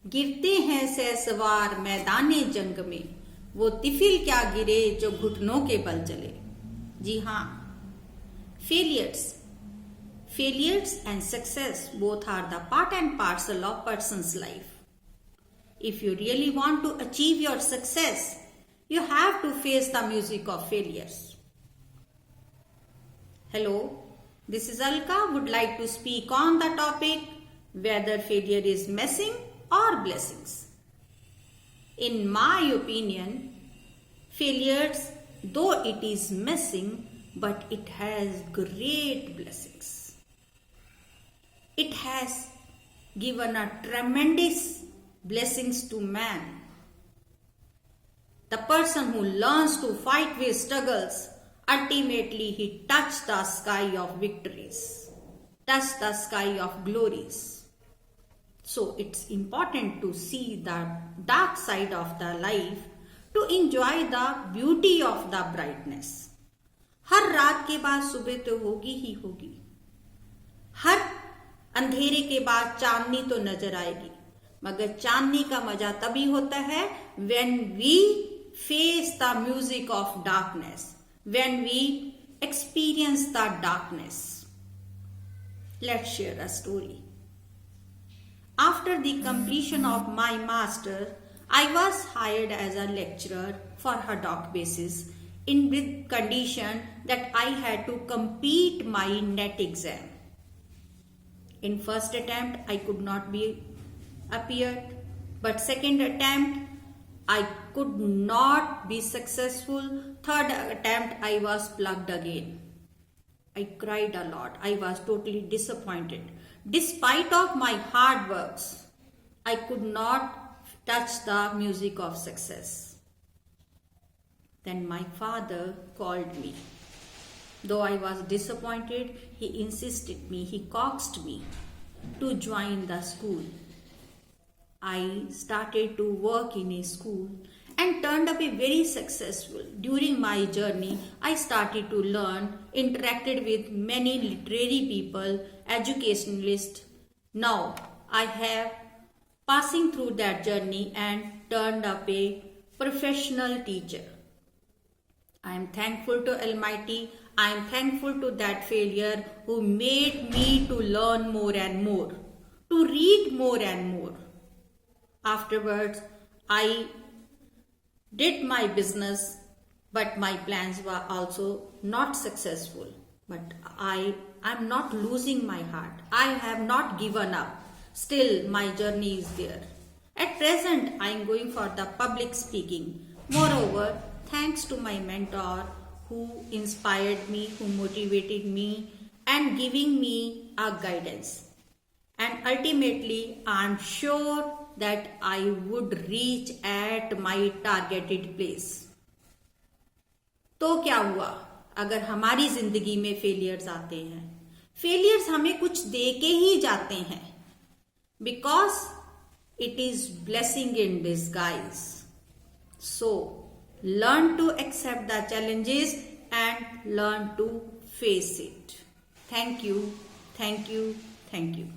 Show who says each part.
Speaker 1: गिरते हैं सैसवार मैदाने जंग में, वो तिफिल क्या गिरे जो घुटनों के बल चले। जी हाँ, failures and success both are the part and parcel of person's life. If you really want to achieve your success, you have to face the music of failures. Hello, this is Alka, would like to speak on the topic whether failure is messing or blessings. In my opinion, failures, though it is messing, but it has great blessings. It has given a tremendous blessings to man. The person who learns to fight with struggles, ultimately he touches the sky of victories, touches the sky of glories. So it's important to see the dark side of the life to enjoy the beauty of the brightness. हर रात के बाद सुबह तो होगी ही होगी, हर अंधेरे के बाद चांदनी तो नजर आएगी, मगर चांदनी का मजा तभी होता है when we face the music of darkness, when we experience the darkness. Let's share a story. After the completion of my master, I was hired as a lecturer for ad hoc basis in with condition that I had to complete my NET exam. In first attempt, I could not be appeared, but second attempt, I could not be successful. Third attempt, I was plugged again. I cried a lot. I was totally disappointed. Despite of my hard works, I could not touch the music of success. Then my father called me. Though I was disappointed, he insisted me, he coaxed me to join the school. I started to work in a school and turned up a very successful. During my journey, I started to learn, interacted with many literary people, educationalists. Now I have passing through that journey and turned up a professional teacher. I am thankful to Almighty. I am thankful to that failure who made me to learn more and more, to read more and more. Afterwards, I did my business, but my plans were also not successful. But I am not losing my heart. I have not given up. Still, my journey is there. At present, I am going for the public speaking. Moreover, thanks to my mentor who inspired me, who motivated me and giving me a guidance. And ultimately, I am sure that I would reach at my targeted place. तो क्या हुआ अगर हमारी जिंदगी में failures आते हैं? Failures हमें कुछ दे के ही जाते हैं, because it is blessing in disguise. So learn to accept the challenges and learn to face it. Thank you, thank you, thank you.